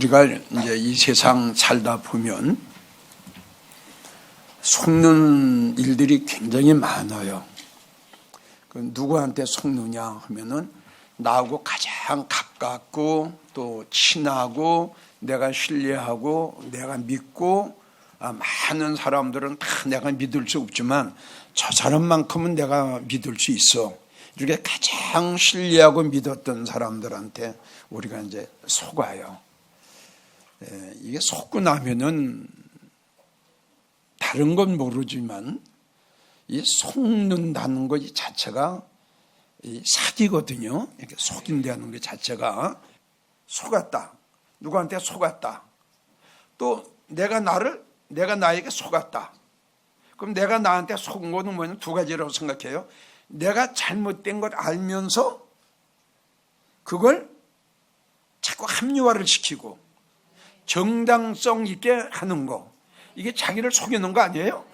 우리가 이제 이 세상 살다 보면 속는 일들이 굉장히 많아요. 누구한테 속느냐 하면은 나하고 가장 가깝고 또 친하고 내가 신뢰하고 내가 믿고 많은 사람들은 다 내가 믿을 수 없지만 저 사람만큼은 내가 믿을 수 있어. 이렇게 가장 신뢰하고 믿었던 사람들한테 우리가 이제 속아요. 이게 속고 나면은 다른 건 모르지만 이 속는다는 것 자체가 사기거든요. 이렇게 속인다는 것 자체가 속았다. 누구한테 속았다. 또 내가 나에게 속았다. 그럼 내가 나한테 속은 것은 뭐냐면 두 가지라고 생각해요. 내가 잘못된 걸 알면서 그걸 자꾸 합리화를 시키고 정당성 있게 하는 거. 이게 자기를 속이는 거 아니에요?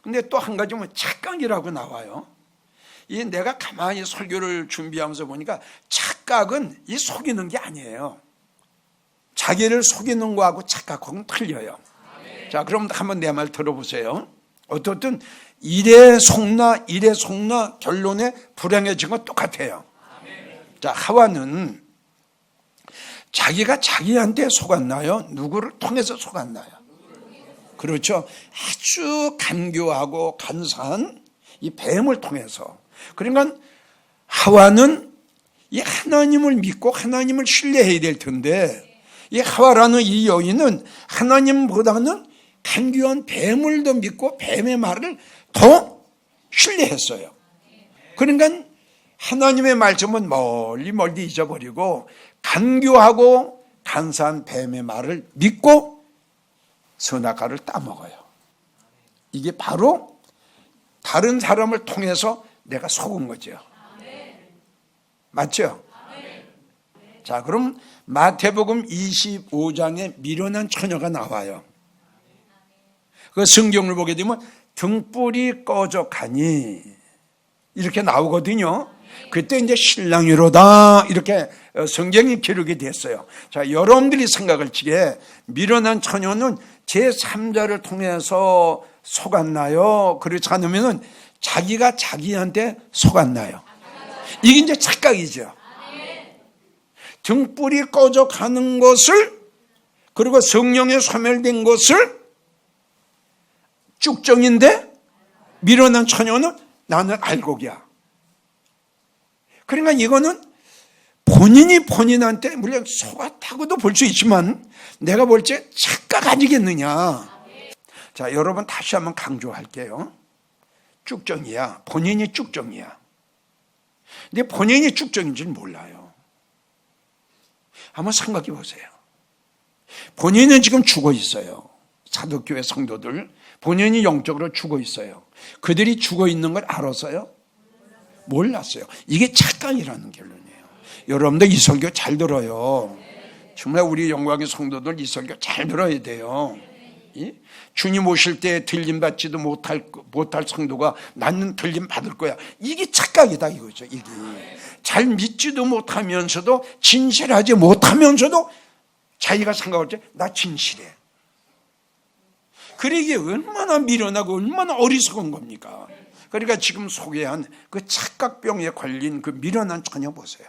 근데 또 한 가지 뭐 착각이라고 나와요. 이 내가 가만히 설교를 준비하면서 보니까 착각은 이 속이는 게 아니에요. 자기를 속이는 거하고 착각하고는 틀려요. 자, 그럼 한번 내 말 들어보세요. 어떻든 이래 속나 결론에 불행해진 건 똑같아요. 자, 하와는 자기가 자기한테 속았나요? 누구를 통해서 속았나요? 그렇죠. 아주 간교하고 간사한 이 뱀을 통해서. 그러니까 하와는 이 하나님을 믿고 하나님을 신뢰해야 될 텐데 이 하와라는 이 여인은 하나님보다는 간교한 뱀을 더 믿고 뱀의 말을 더 신뢰했어요. 그러니까 하나님의 말씀은 멀리 잊어버리고 간교하고 간사한 뱀의 말을 믿고 선악과를 따먹어요. 이게 바로 다른 사람을 통해서 내가 속은 거죠. 맞죠? 자, 그럼 마태복음 25장에 미련한 처녀가 나와요. 그 성경을 보게 되면 등불이 꺼져 가니 이렇게 나오거든요. 그때 이제 신랑이로다 이렇게 성경이 기록이 됐어요. 자, 여러분들이 생각을 지게 미련한 처녀는 제3자를 통해서 속았나요? 그렇지 않으면은 자기가 자기한테 속았나요? 이게 이제 착각이죠. 등불이 꺼져 가는 것을 그리고 성령에 소멸된 것을 쭉정인데 미련한 처녀는 나는 알곡이야. 그러니까 이거는 본인이 본인한테 물론 속았다고도 볼 수 있지만 내가 볼 때 착각 아니겠느냐. 자, 여러분 다시 한번 강조할게요. 쭉정이야. 본인이 쭉정이야. 근데 본인이 쭉정인 줄 몰라요. 한번 생각해 보세요. 본인은 지금 죽어 있어요. 사도교회 성도들 본인이 영적으로 죽어 있어요. 그들이 죽어 있는 걸 알았어요? 몰랐어요. 이게 착각이라는 결론이에요. 여러분들 이 설교 잘 들어요. 정말 우리 영광의 성도들 이 설교 잘 들어야 돼요. 주님 오실 때 들림 받지도 못할 성도가 나는 들림 받을 거야. 이게 착각이다 이거죠. 이게 잘 믿지도 못하면서도 진실하지 못하면서도 자기가 생각할 때 나 진실해. 그래 이게 얼마나 미련하고 얼마나 어리석은 겁니까? 그러니까 지금 소개한 그 착각병에 걸린 그 미련한 처녀 보세요.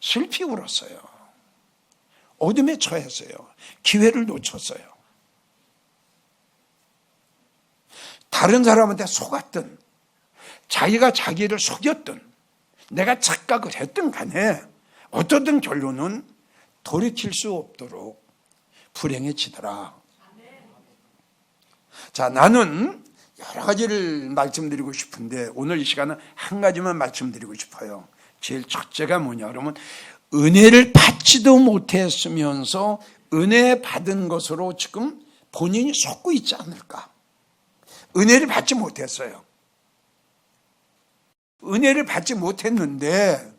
슬피 울었어요. 어둠에 처했어요. 기회를 놓쳤어요. 다른 사람한테 속았든 자기가 자기를 속였든 내가 착각을 했든 간에 어떻든 결론은 돌이킬 수 없도록 불행해지더라. 자, 나는 여러 가지를 말씀드리고 싶은데 오늘 이 시간은 한 가지만 말씀드리고 싶어요. 제일 첫째가 뭐냐 그러면 은혜를 받지도 못했으면서 은혜 받은 것으로 지금 본인이 속고 있지 않을까. 은혜를 받지 못했어요. 은혜를 받지 못했는데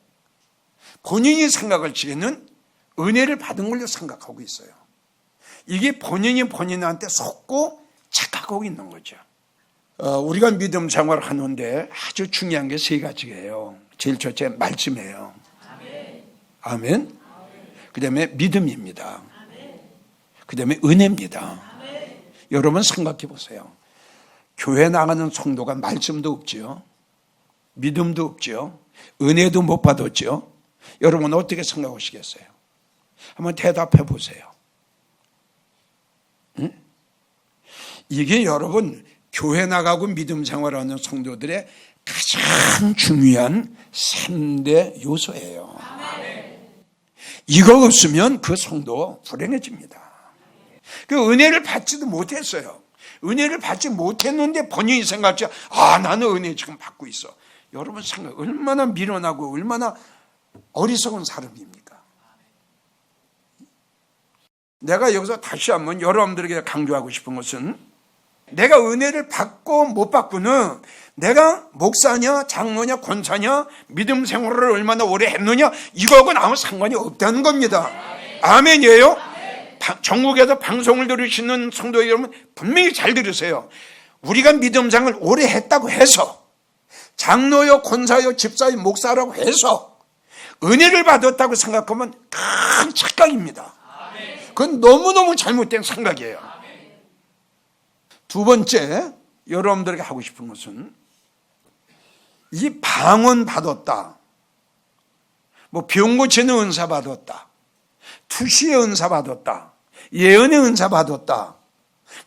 본인이 생각을 지게는 은혜를 받은 걸로 생각하고 있어요. 이게 본인이 본인한테 속고 착각하고 있는 거죠. 우리가 믿음 생활을 하는데 아주 중요한 게 세 가지예요. 제일 첫째 말씀이에요. 아멘. 그 다음에 믿음입니다. 그 다음에 은혜입니다. 여러분 생각해 보세요. 교회 나가는 성도가 말씀도 없지요, 믿음도 없지요, 은혜도 못 받았지요. 여러분 어떻게 생각하시겠어요? 한번 대답해 보세요. 응? 이게 여러분 교회 나가고 믿음 생활하는 성도들의 가장 중요한 3대 요소예요. 이거 없으면 그 성도 불행해집니다. 그 은혜를 받지도 못했어요. 은혜를 받지 못했는데 본인이 생각하죠. 나는 은혜 지금 받고 있어. 여러분 생각 얼마나 미련하고 얼마나 어리석은 사람입니까? 내가 여기서 다시 한번 여러분들에게 강조하고 싶은 것은, 내가 은혜를 받고 못 받고는 내가 목사냐 장로냐 권사냐 믿음 생활을 얼마나 오래 했느냐 이거하고는 아무 상관이 없다는 겁니다. 아멘이에요? 전국에서 방송을 들으시는 성도 여러분 분명히 잘 들으세요. 우리가 믿음 생활을 오래 했다고 해서, 장로요 권사요 집사요 목사라고 해서 은혜를 받았다고 생각하면 큰 착각입니다. 그건 너무너무 잘못된 생각이에요. 두 번째, 여러분들에게 하고 싶은 것은, 이 방언 받았다, 병 고치는 은사 받았다, 투시의 은사 받았다, 예언의 은사 받았다,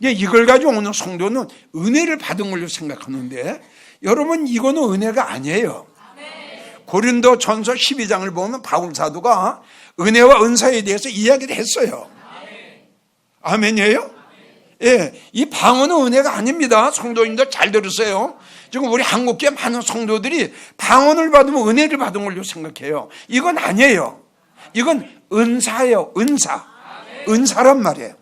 이걸 가지고 오는 성도는 은혜를 받은 걸로 생각하는데, 여러분 이거는 은혜가 아니에요. 고린도 전서 12장을 보면 바울 사도가 은혜와 은사에 대해서 이야기를 했어요. 아멘이에요? 예, 이 방언은 은혜가 아닙니다. 성도님들 잘 들으세요. 지금 우리 한국계 많은 성도들이 방언을 받으면 은혜를 받은 걸로 생각해요. 이건 아니에요. 이건 은사예요. 은사. 은사란 말이에요.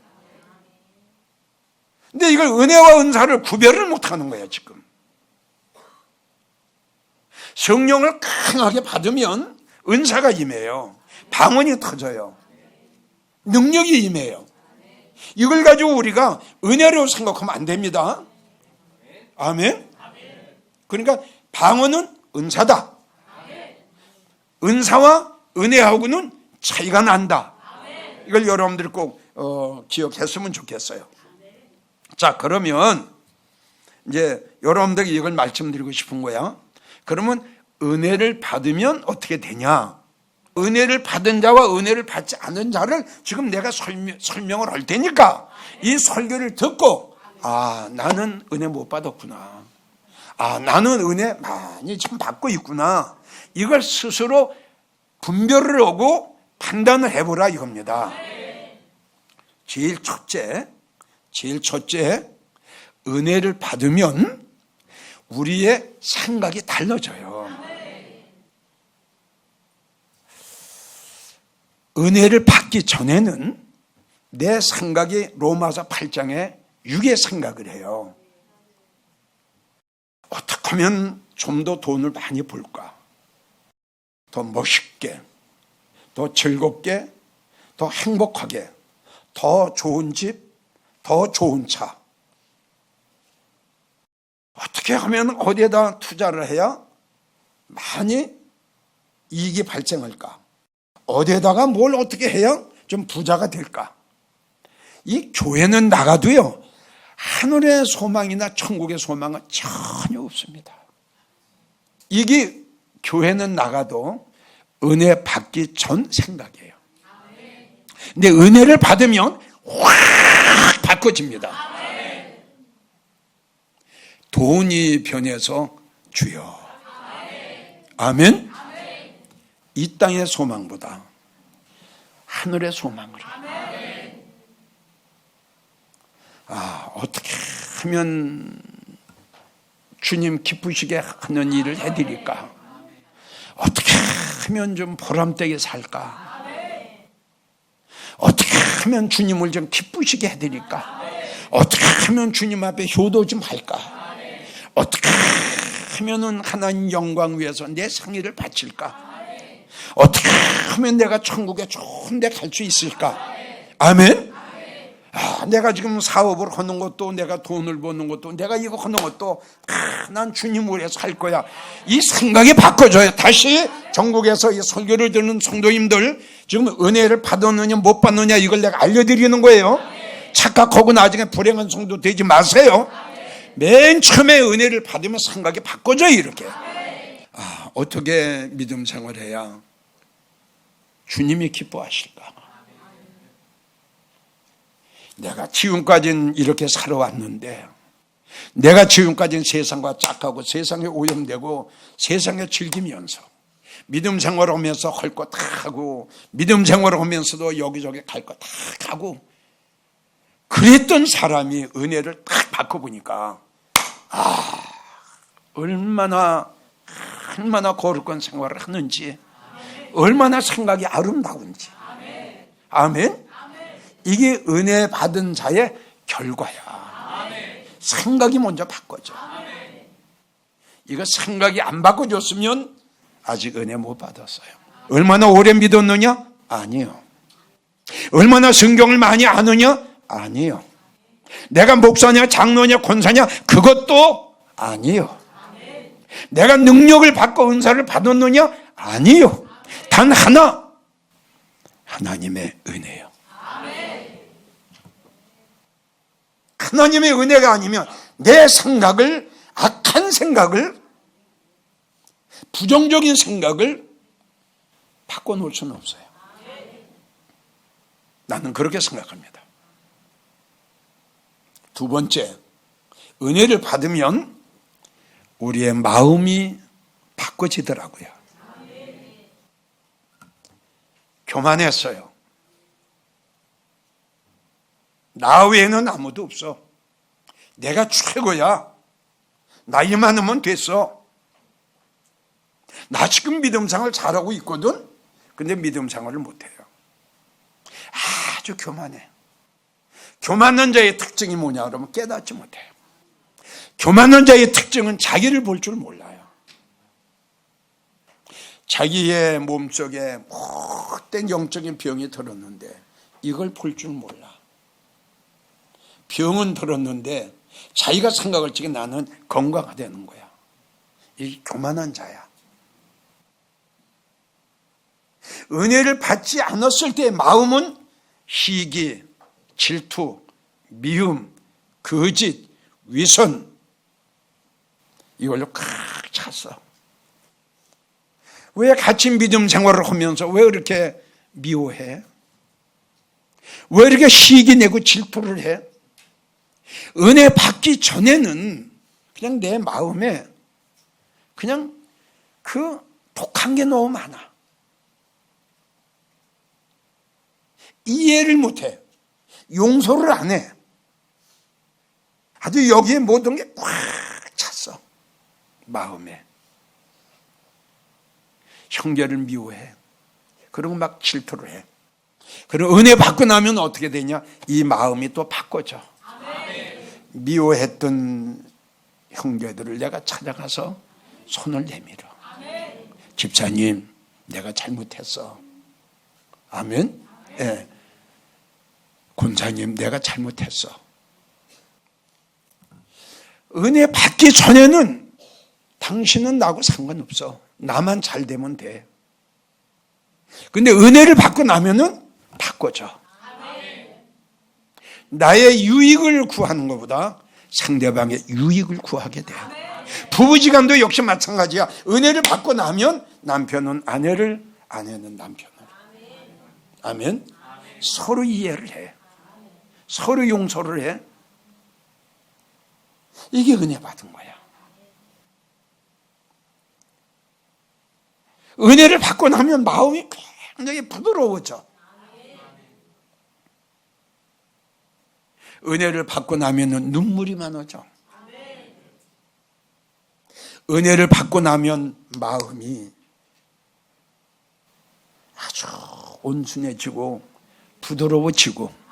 근데 이걸 은혜와 은사를 구별을 못하는 거예요 지금. 성령을 강하게 받으면 은사가 임해요. 방언이 터져요. 능력이 임해요. 이걸 가지고 우리가 은혜로 생각하면 안 됩니다. 아멘. 그러니까 방언은 은사다. 은사와 은혜하고는 차이가 난다. 이걸 여러분들이 꼭 기억했으면 좋겠어요. 자, 그러면 이제 여러분들에게 이걸 말씀드리고 싶은 거야. 그러면 은혜를 받으면 어떻게 되냐? 은혜를 받은 자와 은혜를 받지 않은 자를 지금 내가 설명을 할 테니까 이 설교를 듣고, 나는 은혜 못 받았구나, 나는 은혜 많이 지금 받고 있구나, 이걸 스스로 분별을 하고 판단을 해보라 이겁니다. 제일 첫째, 은혜를 받으면 우리의 생각이 달라져요. 은혜를 받기 전에는 내 생각이 로마서 8장에 6의 생각을 해요. 어떻게 하면 좀 더 돈을 많이 벌까? 더 멋있게, 더 즐겁게, 더 행복하게, 더 좋은 집, 더 좋은 차. 어떻게 하면 어디에다 투자를 해야 많이 이익이 발생할까? 어디에다가 뭘 어떻게 해야 좀 부자가 될까? 이 교회는 나가도요, 하늘의 소망이나 천국의 소망은 전혀 없습니다. 이게 교회는 나가도 은혜 받기 전 생각이에요. 근데 은혜를 받으면 확 바꿔집니다. 돈이 변해서 주여. 아멘. 이 땅의 소망보다 하늘의 소망으로. 어떻게 하면 주님 기쁘시게 하는 일을 해드릴까? 어떻게 하면 좀 보람되게 살까? 어떻게 하면 주님을 좀 기쁘시게 해드릴까? 어떻게 하면 주님 앞에 효도 좀 할까? 어떻게 하면은 하나님 영광 위해서 내 상의를 바칠까? 어떻게 하면 내가 천국에 좋은 데 갈 수 있을까? 아멘? 내가 지금 사업을 하는 것도, 내가 돈을 버는 것도, 내가 이거 하는 것도 난 주님을 위해서 할 거야. 이 생각이 바꿔줘요. 다시 전국에서 이 설교를 듣는 성도님들, 지금 은혜를 받았느냐 못 받느냐 이걸 내가 알려드리는 거예요. 착각하고 나중에 불행한 성도 되지 마세요. 맨 처음에 은혜를 받으면 생각이 바꿔져요. 이렇게. 어떻게 믿음 생활해야 주님이 기뻐하실까? 내가 지금까지는 이렇게 살아왔는데, 내가 지금까지는 세상과 짝하고 세상에 오염되고 세상에 즐기면서 믿음 생활하면서 할 거 다 하고 믿음 생활하면서도 여기저기 갈 거 다 가고 그랬던 사람이 은혜를 딱 바꿔보니까 얼마나 거룩한 생활을 하는지, 얼마나 생각이 아름다운지. 아멘. 이게 은혜 받은 자의 결과야. 생각이 먼저 바꿔져. 이거 생각이 안 바꿔줬으면 아직 은혜 못 받았어요. 얼마나 오래 믿었느냐? 아니요. 얼마나 성경을 많이 아느냐? 아니요. 내가 목사냐 장로냐 권사냐? 그것도 아니요. 내가 능력을 받고 은사를 받았느냐? 아니요. 단 하나, 하나님의 은혜요. 하나님의 은혜가 아니면 내 생각을, 악한 생각을, 부정적인 생각을 바꿔놓을 수는 없어요. 나는 그렇게 생각합니다. 두 번째, 은혜를 받으면 우리의 마음이 바꿔지더라고요. 교만했어요. 나 외에는 아무도 없어. 내가 최고야. 나이 많으면 됐어. 나 지금 믿음 생활 잘하고 있거든. 근데 믿음 생활을 못해요. 아주 교만해. 교만한 자의 특징이 뭐냐 그러면 깨닫지 못해요. 교만한 자의 특징은 자기를 볼 줄 몰라요. 자기의 몸속에 못된 영적인 병이 들었는데 이걸 볼 줄 몰라. 병은 들었는데 자기가 생각을 지금 나는 건강하다는 거야. 이게 교만한 자야. 은혜를 받지 않았을 때의 마음은 시기, 질투, 미움, 거짓, 위선, 이걸로 꽉 찼어. 왜 같이 믿음 생활을 하면서 왜 이렇게 미워해? 왜 이렇게 시기 내고 질투를 해? 은혜 받기 전에는 그냥 내 마음에 그냥 그 독한 게 너무 많아. 이해를 못해. 용서를 안 해. 아주 여기에 모든 게 꽉 찼어. 마음에. 형제를 미워해. 그리고 막 질투를 해. 그리고 은혜 받고 나면 어떻게 되냐? 이 마음이 또 바꿔져. 미워했던 형제들을 내가 찾아가서 손을 내밀어. 집사님, 내가 잘못했어. 아멘? 예. 권사님, 내가 잘못했어. 은혜 받기 전에는 당신은 나하고 상관없어. 나만 잘 되면 돼. 근데 은혜를 받고 나면은 바꿔져. 나의 유익을 구하는 것보다 상대방의 유익을 구하게 돼. 부부지간도 역시 마찬가지야. 은혜를 받고 나면 남편은 아내를, 아내는 남편을. 아멘. 서로 이해를 해. 서로 용서를 해. 이게 은혜 받은 거야. 은혜를 받고 나면 마음이 굉장히 부드러워져. 은혜를 받고 나면 눈물이 많아져. 은혜를 받고 나면 마음이 아주 온순해지고 부드러워지고.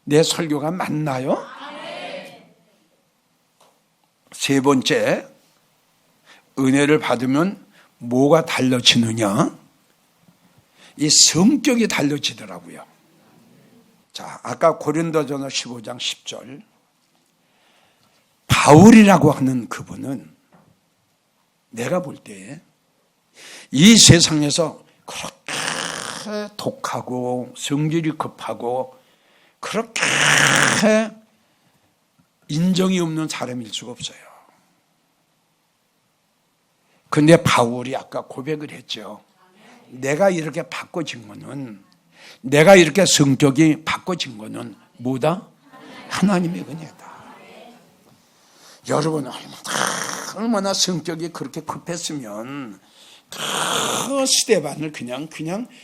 내 설교가 맞나요? 세 번째, 은혜를 받으면 뭐가 달라지느냐? 이 성격이 달라지더라고요. 자, 아까 고린도전서 15장 10절. 바울이라고 하는 그분은 내가 볼 때 이 세상에서 그렇게 독하고 성질이 급하고 그렇게 인정이 없는 사람일 수가 없어요. 근데 바울이 아까 고백을 했죠. 내가 이렇게 바꿔진 거는, 내가 이렇게 성격이 바꿔진 거는 뭐다? 하나님의 은혜다. 여러분, 얼마나 성격이 그렇게 급했으면 그 스데반을 그냥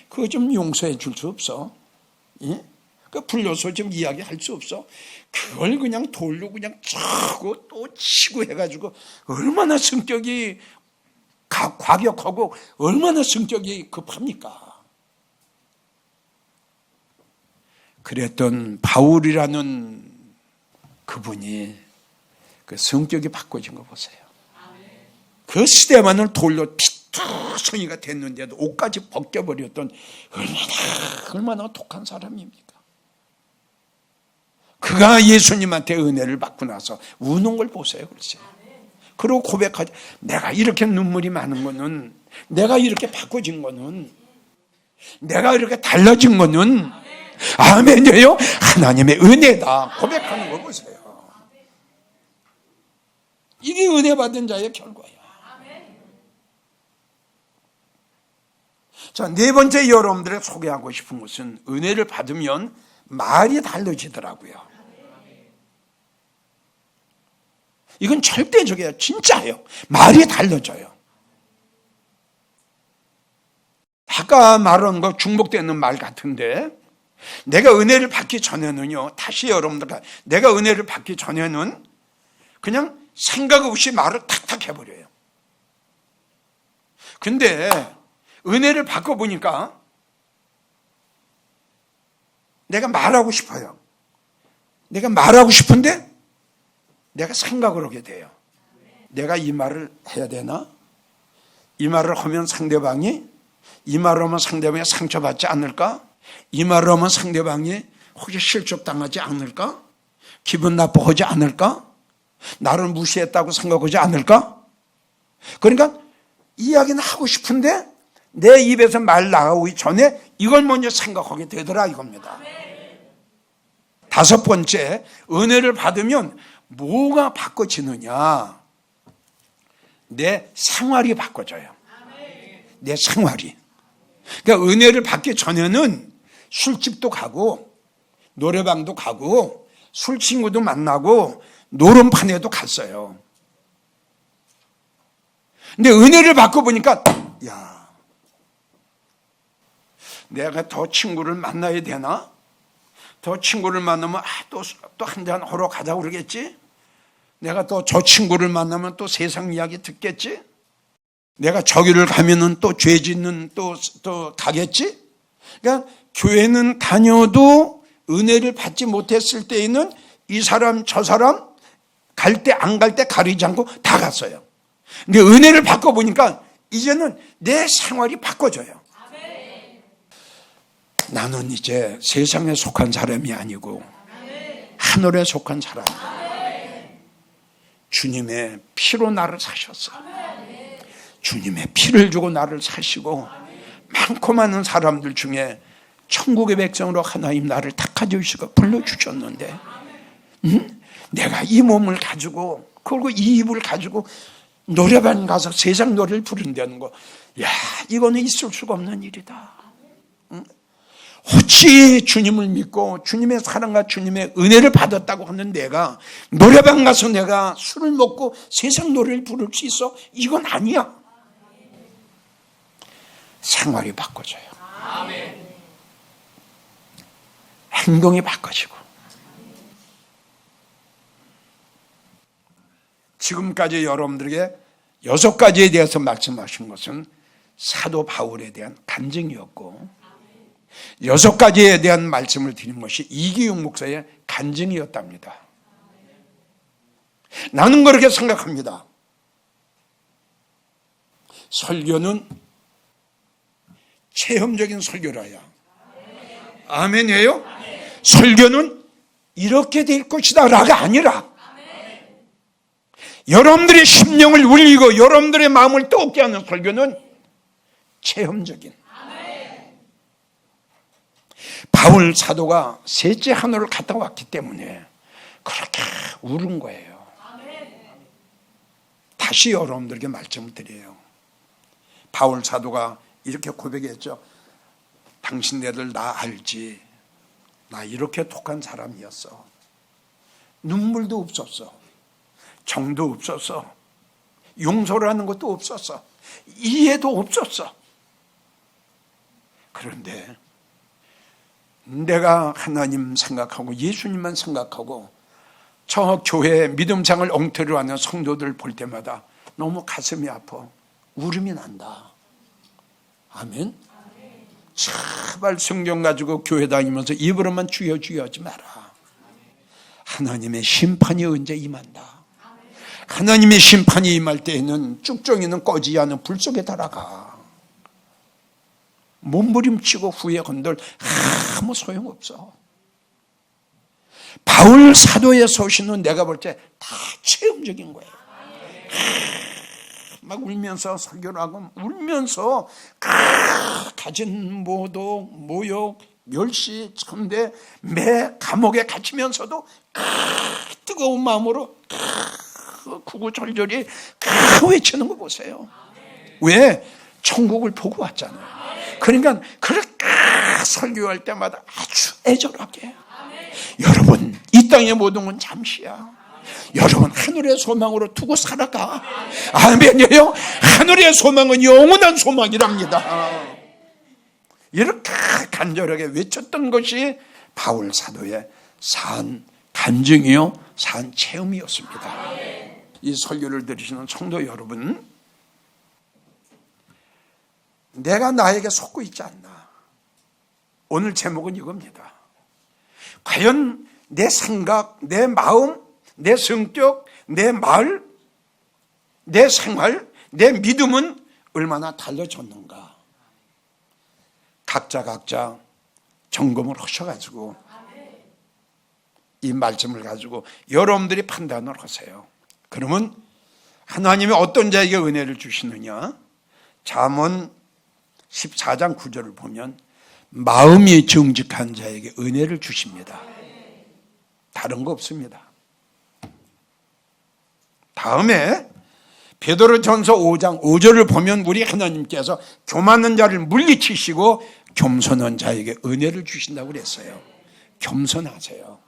그거 좀 용서해 줄 수 없어? 예? 그 불려서 좀 이야기할 수 없어? 그걸 그냥 돌로 그냥 치고 또 치고 해가지고 얼마나 성격이 과격하고 얼마나 성격이 급합니까? 그랬던 바울이라는 그분이 그 성격이 바꿔진 거 보세요. 그 스데반을 돌로 피투성이가 됐는데도 옷까지 벗겨버렸던 얼마나 독한 사람입니까? 그가 예수님한테 은혜를 받고 나서 우는 걸 보세요. 그렇지? 그리고 고백하죠. 내가 이렇게 눈물이 많은 거는, 내가 이렇게 바꿔진 거는, 내가 이렇게 달라진 거는, 아멘이에요. 하나님의 은혜다. 고백하는 거 보세요. 이게 은혜 받은 자의 결과야. 자, 네 번째 여러분들의 소개하고 싶은 것은 은혜를 받으면 말이 달라지더라고요. 이건 절대적이에요. 진짜예요. 말이 달라져요. 아까 말한 거 중복되는 말 같은데, 내가 은혜를 받기 전에는요, 다시 여러분들, 내가 은혜를 받기 전에는 그냥 생각 없이 말을 탁탁 해버려요. 근데 은혜를 받고 보니까 내가 말하고 싶어요. 내가 말하고 싶은데 내가 생각을 하게 돼요. 내가 이 말을 해야 되나? 이 말을 하면 상대방이, 이 말을 하면 상대방이 상처받지 않을까? 이 말을 하면 상대방이 혹시 실족당하지 않을까? 기분 나빠하지 않을까? 나를 무시했다고 생각하지 않을까? 그러니까 이야기는 하고 싶은데 내 입에서 말 나가기 전에 이걸 먼저 생각하게 되더라 이겁니다. 다섯 번째, 은혜를 받으면 뭐가 바꿔지느냐? 내 생활이 바꿔져요. 내 생활이. 그러니까 은혜를 받기 전에는 술집도 가고 노래방도 가고 술 친구도 만나고 노름판에도 갔어요. 근데 은혜를 받고 보니까 야, 내가 더 친구를 만나야 되나? 더 친구를 만나면 또 한잔 하러 가자고 그러겠지? 내가 또 저 친구를 만나면 또 세상 이야기 듣겠지? 내가 저기를 가면은 또 죄 짓는 또 가겠지? 그러니까 교회는 다녀도 은혜를 받지 못했을 때에는 이 사람 저 사람 갈 때 안 갈 때 가리지 않고 다 갔어요. 근데 은혜를 받고 보니까 이제는 내 생활이 바꿔져요. 나는 이제 세상에 속한 사람이 아니고 하늘에 속한 사람이에요. 주님의 피로 나를 사셨어요. 주님의 피를 주고 나를 사시고 많고 많은 사람들 중에 천국의 백성으로 하나님 나를 택하시고 불러주셨는데 내가 이 몸을 가지고 그리고 이 입을 가지고 노래방 가서 세상 노래를 부른다는 거, 야, 이거는 있을 수가 없는 일이다. 어찌 주님을 믿고 주님의 사랑과 주님의 은혜를 받았다고 하는 내가 노래방 가서 내가 술을 먹고 세상 노래를 부를 수 있어? 이건 아니야. 생활이 바꿔져요. 행동이 바꿔지고. 지금까지 여러분들에게 6가지에 대해서 말씀하신 것은 사도 바울에 대한 간증이었고 6가지에 대한 말씀을 드린 것이 이기용 목사의 간증이었답니다. 나는 그렇게 생각합니다. 설교는 체험적인 설교라야. 아멘이에요? 설교는 이렇게 될 것이다 라가 아니라 여러분들의 심령을 울리고 여러분들의 마음을 뜨겁게 하는 설교는 체험적인, 바울 사도가 셋째 한우를 갔다 왔기 때문에 그렇게 울은 거예요. 다시 여러분들에게 말씀을 드려요. 바울 사도가 이렇게 고백했죠. 당신네들 나 알지. 나 이렇게 독한 사람이었어. 눈물도 없었어. 정도 없었어. 용서라는 것도 없었어. 이해도 없었어. 그런데 내가 하나님 생각하고 예수님만 생각하고 저 교회 믿음장을 엉터리로 하는 성도들 볼 때마다 너무 가슴이 아파. 울음이 난다. 아멘. 제발 성경 가지고 교회 다니면서 입으로만 주여 주여 하지 마라. 하나님의 심판이 언제 임한다. 하나님의 심판이 임할 때에는 쭉정이는 꺼지지 않은 불 속에 달아가. 몸부림치고 후회 건들 아무 소용없어. 바울 사도의 소신은 내가 볼 때 다 체험적인 거예요. 막 울면서 설교를 하고 울면서 가진 모독, 모욕, 멸시, 천대, 매 감옥에 갇히면서도 뜨거운 마음으로 구구절절히 외치는 거 보세요. 왜? 천국을 보고 왔잖아요. 그러니까 그렇게 설교할 때마다 아주 애절하게 여러분 이 땅의 모든 건 잠시야. 여러분 하늘의 소망으로 두고 살아가. 아멘이요. 하늘의 소망은 영원한 소망이랍니다. 이렇게 간절하게 외쳤던 것이 바울 사도의 산 간증이요 산 체험이었습니다. 이 설교를 들으시는 성도 여러분, 내가 나에게 속고 있지 않나. 오늘 제목은 이겁니다. 과연 내 생각, 내 마음, 내 성격, 내 말, 내 생활, 내 믿음은 얼마나 달라졌는가. 각자 점검을 하셔가지고 이 말씀을 가지고 여러분들이 판단을 하세요. 그러면 하나님이 어떤 자에게 은혜를 주시느냐. 잠언 14장 9절을 보면 마음이 정직한 자에게 은혜를 주십니다. 다른 거 없습니다. 다음에 베드로전서 5장 5절을 보면 우리 하나님께서 교만한 자를 물리치시고 겸손한 자에게 은혜를 주신다고 그랬어요. 겸손하세요.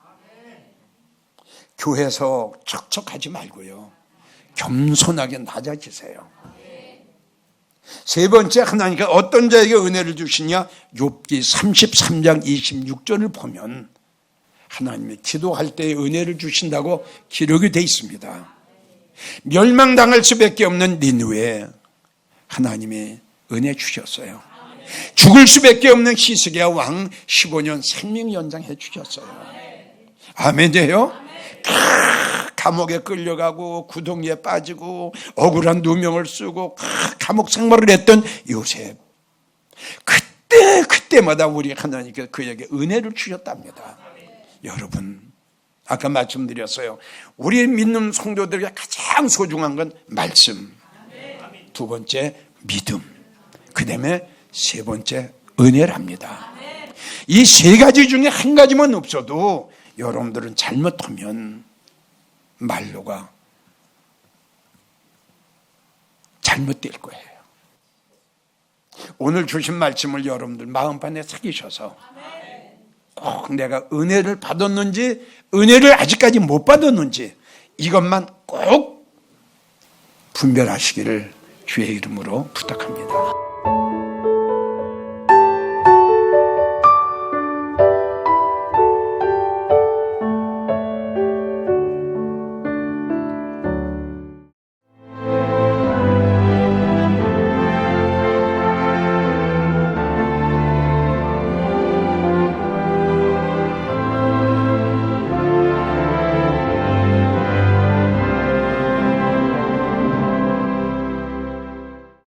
교회에서 척척하지 말고요. 겸손하게 낮아지세요. 세 번째, 하나님께서 어떤 자에게 은혜를 주시냐. 욥기 33장 26절을 보면 하나님이 기도할 때에 은혜를 주신다고 기록이 되어 있습니다. 멸망당할 수밖에 없는 니느웨에 하나님이 은혜 주셨어요. 죽을 수밖에 없는 히스기야 왕 15년 생명 연장해 주셨어요. 아멘이에요. 감옥에 끌려가고 구덩이에 빠지고 억울한 누명을 쓰고 감옥 생활을 했던 요셉, 그때마다 우리 하나님께서 그에게 은혜를 주셨답니다. 여러분, 아까 말씀드렸어요. 우리 믿는 성도들에게 가장 소중한 건 말씀, 두 번째 믿음, 그 다음에 세 번째 은혜랍니다. 이 세 가지 중에 한 가지만 없어도 여러분들은 잘못하면 말로가 잘못될 거예요. 오늘 주신 말씀을 여러분들 마음판에 새기셔서 꼭 내가 은혜를 받았는지 은혜를 아직까지 못 받았는지 이것만 꼭 분별하시기를 주의 이름으로 부탁합니다.